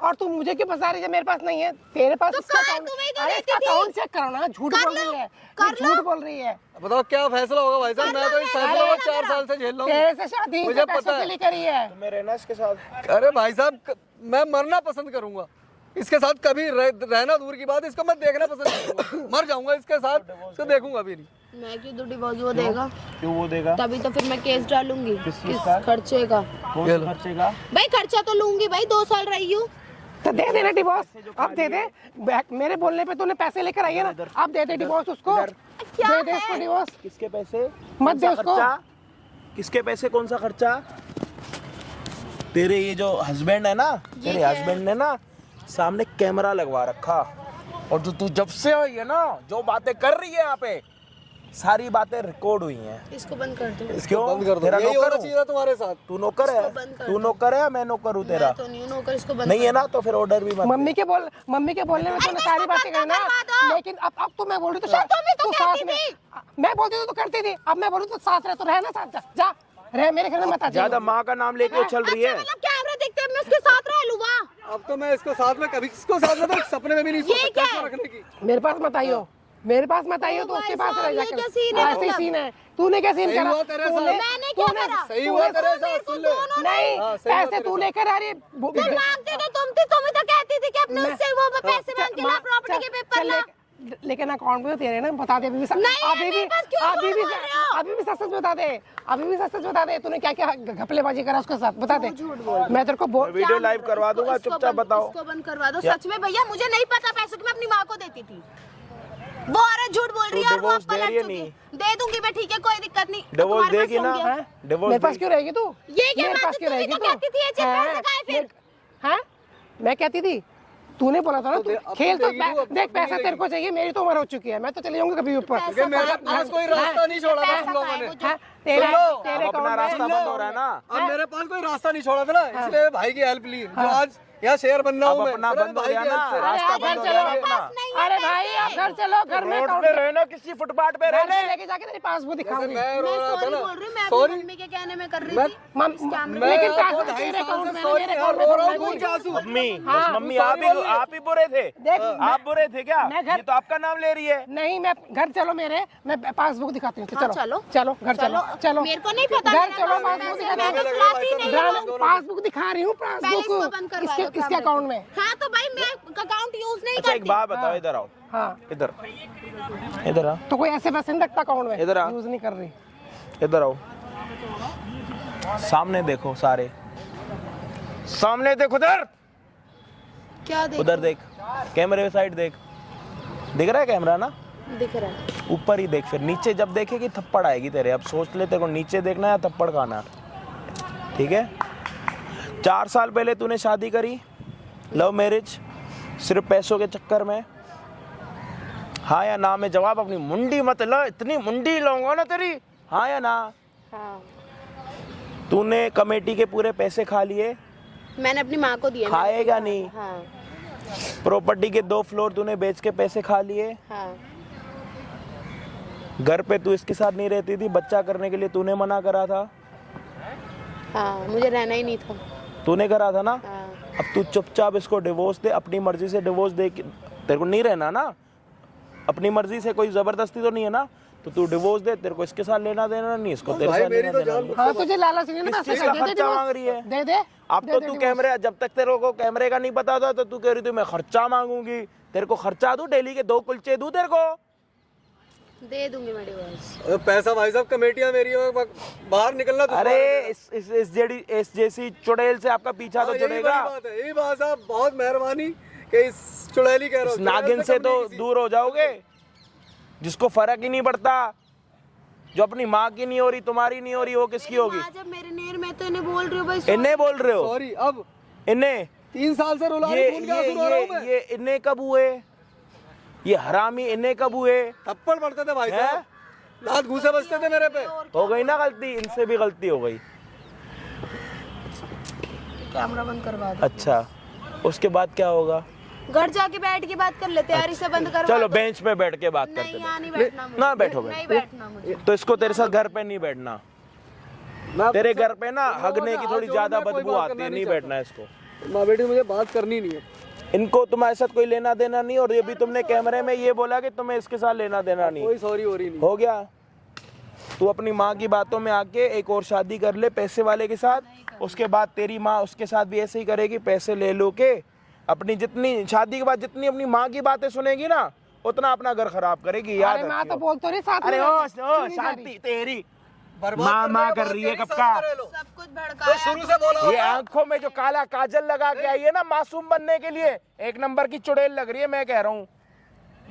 और तू मुझे क्यों फंसा रही है? मेरे पास नहीं है, तेरे पास तो इसका कहाँ अकाउंट। तुम्हें तो अरे देती इसका थी। अकाउंट चेक करो ना, झूठ कर बोल लो, रही है, कर ये लो। झूठ बोल रही है। बताओ क्या फैसला होगा भाई साहब। मैं तो इस फैसले को 4 साल से झेल रहा हूँ। तेरे से शादी मुझे मुझे पता पैसों है। के लिए करी है। तुम्हें रहना इसके साथ? अरे भाई साहब, मैं मरना पसंद करूंगा इसके साथ। कभी रहना दूर की बात, इसको मैं देखना पसंद करूंगा। मर जाऊंगा इसके साथ, इसको देखूंगा भी नहीं। मैं क्यों दूँ डिवोर्स? वो देगा, क्यों वो देगा? तभी तो फिर मैं केस डालूंगी। किस किस का? खर्चे का? कौन से खर्चे का? भाई खर्चा तो लूंगी भाई, 2 साल रही हूँ। तो दे देना डिवोर्स, अब दे दे। मेरे बोलने पे तूने पैसे लेकर आई है ना, अब दे दे डिवोर्स उसको, क्या दे दे है? उसको डिवोर्स। किसके पैसे? मत दे कौन सा उसको। खर्चा? किसके पैसे? कौन सा खर्चा? तेरे ये जो हस्बैंड है ना, तेरे क्या है? हस्बैंड ने ना सामने कैमरा लगवा रखा। और जो तू जब से आई है ना, जो बातें कर रही है यहाँ पे, सारी बातें रिकॉर्ड हुई हैं। इसको बंद कर दो। क्यों? बंद कर दो। तेरा यही नौकर होना हूँ? चाहिए था तुम्हारे साथ। तू नौकर है? इसको बंद कर तू दो। नौकर है या मैं नौकर हूँ तेरा? मैं तो नहीं हूँ नौकर, इसको बंद नहीं कर है ना, तो फिर ऑर्डर भी मत दे। मम्मी के बोलने में तूने सारी बातें करी ना, करवा दो। लेकिन अब तो मैं बोल रही हूँ तुम भी तो तू कहती साथ में, मैं बोलती हूँ तो करती थी, अब मैं बोलूँ तो साथ रह, तो रहना साथ, जा जा रह, मेरे घर में मत आ जा। ज्यादा माँ का नाम लेके चल रही है। मतलब कैमरा देखते हैं मैं उसके साथ रह लूंगा। अब तो मैं इसको साथ में, कभी किसको साथ में तो सपने में भी नहीं सोच ये सकता क्या इसको है? रखने की। मेरे पास मत आइयो, मेरे पास मत आइयो, तो ओ उसके भाई पास रह साहब, ये जाकर। क्या सीन है ऐसे ही मतलब? सीन है। तूने क्या सीन सही करा? हुआ तेरे साथ। मैंने क्या करा? सही हुआ तेरे साथ, सुन ले। नहीं, हाँ, सही हुआ पैसे तेरे तू साथ। लेकर आ रही है। तुम मांगते तो तुम ही तो कहती थी कि अपने उससे वो पैसे मांग के ला, प्रॉपर्टी के पेपर ला। लेकिन अकाउंट में तो तेरे ना, बता दे अभी भी नहीं है, अभी भी मेरे पास क्यों अभी भी झूठ बोल रहे हो? अभी भी सच बता दे, अभी भी सच बता दे, तूने क्या क्या घपलेबाजी करा उसके साथ, बता दे। मैं तेरे को बोल, वीडियो लाइव करवा दूंगा, इसको चुपचाप बंद- बताओ। इसको बंद करवा दो। सच में भैया मुझे नहीं पता पैसों की, मैं अपनी माँ को देती थी। वो औरत झूठ बोल रही है और वो डिवोर्स अब दे रही पलट है चुकी नहीं? है। दे दूंगी मैं, ठीक है, कोई दिक्कत नहीं। डिवोर्स तुम्हारे पास देगी ना? होंगे। हैं? डिवोर्स मेरे पास दे- क्यों रहेगी तू? ये क्या मेरे बात पास है? क्यों तुम ही रहेगी तो तू? कहती थी ये चीज़ हैं? पैसे कहाँ है फिर? हैं? मैं कहती थी, तूने बोला था ना, तो तू दे- अब खेल तो तो देगी तू, अब देख, तो पैसा नहीं तेरे को चाहिए, मेरी तो उम्र हो चुकी है, मैं तो चली जाऊंगी कभी ऊपर। क्योंकि मेरे पास कोई रास्ता नहीं छोड़ा था पैसा तुम लोगों कहाँ है? ने। वो जो- हाँ, तेरे सुन लो, तेरे अब अपना अकाउंट में- रास्ता बंद हो रहा है ना। अब मेरे पास कोई रास्ता नहीं छोड़ा था ना, इसलिए भाई की हेल्प ली, जो आज यहाँ शेर बनना अब हूँ मैं। अपना मेरे बंद हो भाई गया की ना, हेल्प से। रास्ता अरे बंद हो घर गया चलो। ना अपना। अरे भाई आप घर चलो, घर में रोड account पे रहना, किसी फुटपाथ पे घर रहने। में लेके जाके तेरी पासबुक दिखाऊंगी। मैं रो मैं रहा था सॉरी ना, बोल रही हूँ, मैं सॉरी। अपनी मम्मी के कहने में कर रही मैं- थी। मैं लेकिन आपको पासबुक 2.5 तेरे साल account से में, सॉरी मेरे यार, account में रो रहा हूँ, नहीं खून के आंसू। मम्मी, हाँ, बस मम्मी तू आप sorry बोल रही है। ही बुरे थे। देख, आप बुरे थे क्या? मैं घर- ये तो आपका नाम ले रही है। नहीं, मैं घर चलो मेरे, मैं पासबुक दिखाती हूँ। हाँ, चलो चलो। चलो घर चलो, चलो मेरे को नहीं पता, घर मेरा चलो, नाम पासबुक है, दिखा मैं दो। तो खिलाफ ही नहीं ब्रांड- हूँ। पासबुक दिखा रही हूँ, पहले इसको बंद पासबुक करवा दो इसके कैमरे अकाउंट में। हाँ तो भाई मैं अकाउंट यूज नहीं अच्छा एक करती। बात बताओ, इधर आओ, हाँ, इधर इधर आओ, तो कोई ऐसे पैसे नहीं रखता अकाउंट में, इधर आ। यूज नहीं कर रही। इधर आओ, सामने देखो सारे, सामने देखो, उधर क्या देख उधर देख, कैमरे की साइड देख, दिख रहा है कैमरा ना? दिख रहा है? ऊपर ही देख, फिर नीचे जब देखेगी थप्पड़ आएगी तेरे। अब सोच ले तेरे को नीचे देखना है या थप्पड़ खाना है, ठीक है? 4 साल पहले तूने शादी करी, लव मैरिज, सिर्फ पैसों के चक्कर में, हाँ या ना में जवाब अपनी मुंडी मत लो, इतनी मुंडी लूंगा ना तेरी, हाँ या ना? हाँ, तूने कमेटी के पूरे पैसे खा लिए, मैंने अपनी माँ को दिया। खाएगा नहीं। हाँ प्रॉपर्टी के 2 फ्लोर तूने बेच के पैसे खा लिए, हाँ घर पे तू इसके साथ नहीं रहती थी, बच्चा करने के लिए तूने मना करा था, हाँ, मुझे रहना ही नहीं था। तूने करा था ना? हाँ, अब तू चुपचाप इसको डिवोर्स दे, अपनी मर्जी से डिवोर्स दे। तेरे को नहीं रहना ना, अपनी मर्जी से, कोई जबरदस्ती तो नहीं है ना, तो तू डिवोर्स दे। तेरे को इसके साथ लेना देना नहीं, इसको तेरे भाई साथ मेरी लेना तो देना जान नहीं। हाँ, तुझे लालच नहीं है ना, किस चीज का पैसे का, दे दे खर्चा मांग रही है? दे दे। अब दे तो दे तू divorce। कैमरे, जब तक तेरे को कैमरे का नहीं पता था तो तू कह रही थी मैं खर्चा मांगूंगी। तेरे को खर्चा दूं, डेली के 2 कुलचे दूं तेरे को? दे दूंगी मैं डिवोर्स। पैसा भाई साहब कमेटियां मेरी है, बाहर निकलना तो अरे इस जैसी चुड़ैल से आपका पीछा तो यही बड़ी छुड़ेगा। बात है, यही बात साहब, बहुत मेहरबानी कि इस चुड़ैली कह रहा इस हूँ, नागिन से तो दूर हो जाओगे, जिसको फर्क ही नहीं पड़ता। जो अपनी माँ की नहीं हो रही, तुम्हारी नहीं हो रही, वो किसकी होगी? माँ जब मेरे नेर में, तो इन्हें बोल रही हूँ भाई। इन्हें बोल रहे हो? सॉरी। अब इन्हें 3 साल से रुला ये रही, खून के आंसू रो रहा हूँ मैं। ये इन्हें कब हुए? ये हरामी इन्हें कब हुए? थप्पड़ पड़ते थे भाई हैं? साहब, लात घूसे बजते थे मेरे पे। हो गई ना गलती, इनसे भी गलती हो गई। कैमरा बंद करवा दो। अच्छा, उसके बाद क्या होगा? घर जाके बैठ के बात कर ले, तैयारी से बंद करवा चलो दो। बेंच पे बैठ के बात करते नहीं, हैं। यहाँ नहीं बैठना मुझे। ना बैठो, नहीं बैठो। बैठना मुझे। तो इसको तेरे साथ घर पे नहीं बैठना। मैं तेरे घर पे ना तुम लोगों हगने से की हाथ थोड़ी जोड़ो, ज्यादा मैं कोई बदबू बात आती करना है, नहीं नहीं बैठना है इसको। माँ बेटी मुझे बात करनी नहीं है। इनको तुम्हारे साथ कोई लेना देना नहीं। और ये भी तुमने कैमरे में ये बोला कि तुम्हें इसके साथ लेना देना नहीं। कोई सॉरी हो रही नहीं। हो गया? तू अपनी माँ की बातों में आके एक और शादी कर ले पैसे वाले के साथ। उसके बाद तेरी माँ उसके साथ भी ऐसे ही करेगी, पैसे ले लो के अपनी जितनी शादी के बाद जितनी अपनी माँ की बातें सुनेगी ना, उतना अपना घर खराब करेगी। याद अरे माँ तो रखियो। बोल तो रही साथ अरे में ओ क्यों नहीं जा शांति रही? तेरी बर्बाद माँ करने माँ के कर बाद रही है तेरी कब साथ का? करे लो। सब कुछ तो भड़काया। शुरू से बोला ये आंखों में जो काला काजल लगा के आई है ना मासूम बनने के लिए, 1 नंबर की चुड़ैल लग रही है। मैं कह रहा हूँ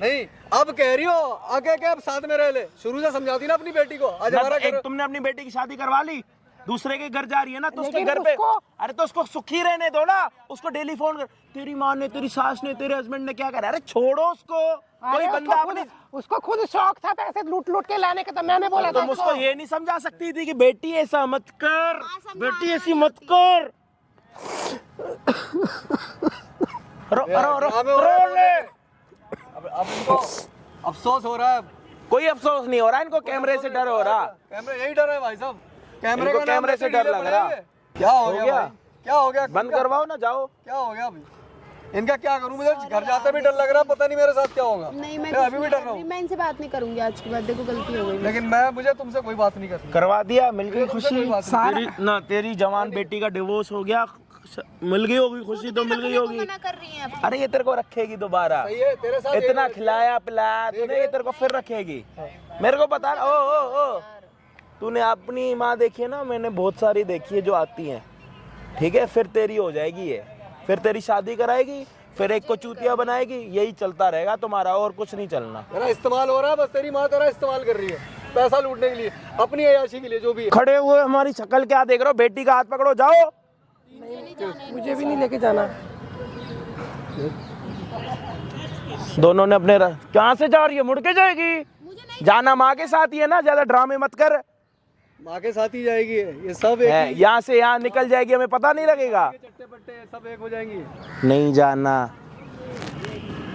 नहीं, अब कह रही हो आगे के अब साथ में रह ले। शुरू से समझाती ना अपनी बेटी को। आज हमारा एक घर तुमने अपनी बेटी की शादी करवा ली, दूसरे के घर जा रही है ना, तो उसके लेकिन घर पे उसको- अरे तो उसको सुखी रहने दो ना। उसको डेली फोन कर, तेरी माँ ने, तेरी सास ने, तेरे हस्बैंड ने क्या करा। अरे छोड़ो उसको। कोई अरे बंदा अपनी, उसको खुद शौक था पैसे लूट लूट के लाने का, तो मैंने बोला था तुम उसको ये नहीं समझा सकती थी कि बेटी ऐसा मत कर, समझाना बेटी ऐसी मत कर। रो रो रो ड्रामे हो रहे रो ले। हैं। अब इनको अफसोस हो रहा है। कोई अफसोस नहीं हो रहा, इनको कैमरे से डर हो रहा। कैमरे यही डर है भाई साहब, कैमरे इनको का नाम कैमरे से लेते डर ढीले लग रहा। पड़ेंगे। क्या हो हो गया गया? भाई? क्या हो गया? बंद करवाओ ना, जाओ। क्या हो गया अभी? इनका क्या करूं? मुझे घर जाते भी डर लग रहा है, पता नहीं मेरे साथ क्या होगा। नहीं मैं मैं अभी भी डर रहा हूँ। मैं इनसे बात नहीं करूंगी आज के बाद। देखो गलती हो गई। लेकिन मुझे तुमसे कोई बात नहीं करनी। करवा दिया, मिल गई तुमसे खुशी। कोई बात नहीं। तेरी ना तेरी जवान बेटी का डिवोर्स हो गया, मिल गई होगी खुशी, तो मिल गई होगी। मना कर रही हैं अब। अरे ये तेरे को रखेगी दोबारा, सही है, तेरे साथ इतना एक- खिलाया पिलाया तूने, ये तेरे को फिर रखेगी। मेरे को बता। ओ तूने अपनी माँ देखी है ना, मैंने बहुत सारी देखी है जो आती हैं, ठीक है? फिर तेरी हो जाएगी ये, फिर तेरी शादी कराएगी, फिर एक को चूतिया बनाएगी। यही चलता रहेगा तुम्हारा, और कुछ नहीं चलना। मेरा इस्तेमाल हो रहा है, बस तेरी माँ तेरा इस्तेमाल कर रही है पैसा लूटने के लिए, अपनी अयाशी के लिए, जो भी है। खड़े हुए हमारी शक्ल क्या देख रहे हो? बेटी का हाथ पकड़ो, जाओ। मुझे भी नहीं लेके जाना। दोनों ने अपने कहाँ से जा रही है? मुड़ के जाएगी। मुझे नहीं जाना माँ के साथ ही है ना, ज्यादा ड्रामे मत कर। माँ के साथ ही जाएगी ये सब एक है यहाँ से यहाँ निकल जाएगी, हमें पता नहीं लगेगा। चट्टे पट्टे सब एक हो जाएंगी। नहीं जाना,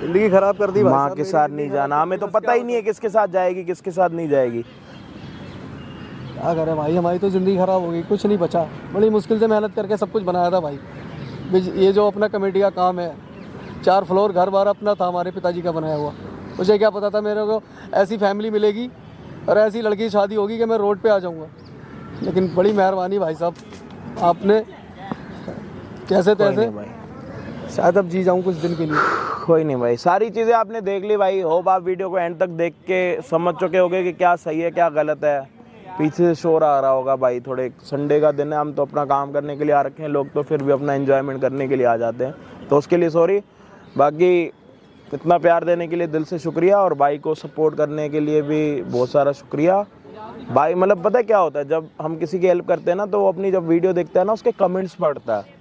जिंदगी खराब कर दी भाई माँ साहब, के मेरी साथ जिंदगी नहीं खराब जाना। कर हमें दी, तो बस पता क्या ही नहीं है किसके साथ जाएगी किसके साथ नहीं जाएगी। क्या करें भाई, हमारी तो ज़िंदगी ख़राब हो गई, कुछ नहीं बचा। बड़ी मुश्किल से मेहनत करके सब कुछ बनाया था भाई। ये जो अपना कमेटी का काम है, 4 फ्लोर घर बार अपना था हमारे पिताजी का बनाया हुआ। मुझे क्या पता था मेरे को ऐसी फैमिली मिलेगी और ऐसी लड़की की शादी होगी कि मैं रोड पे आ जाऊँगा। लेकिन बड़ी मेहरबानी भाई साहब, आपने कैसे कोई नहीं तैसे भाई, शायद अब जी जाऊँ कुछ दिन के लिए। कोई नहीं भाई, सारी चीज़ें आपने देख ली भाई। होप आप वीडियो को एंड तक देख के समझ चुके होगे कि क्या सही है क्या गलत है। पीछे से शोर आ रहा होगा भाई, थोड़े संडे का दिन है, हम तो अपना काम करने के लिए आ रखे हैं, लोग तो फिर भी अपना एंजॉयमेंट करने के लिए आ जाते हैं, तो उसके लिए सॉरी। बाकी इतना प्यार देने के लिए दिल से शुक्रिया, और भाई को सपोर्ट करने के लिए भी बहुत सारा शुक्रिया भाई। मतलब पता है क्या होता है, जब हम किसी की हेल्प करते हैं ना, तो वो अपनी जब वीडियो देखता है ना, उसके कमेंट्स पढ़ता है।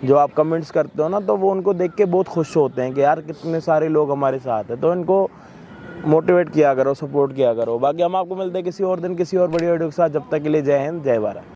जो आप कमेंट्स करते हो ना, तो वो उनको देख के बहुत खुश होते हैं कि यार कितने सारे लोग हमारे साथ हैं। तो इनको मोटिवेट किया करो, सपोर्ट किया करो। बाकी हम आपको मिलते हैं किसी और दिन किसी और बड़ी वीडियो के साथ। जब तक के लिए जय हिंद, जय भारत।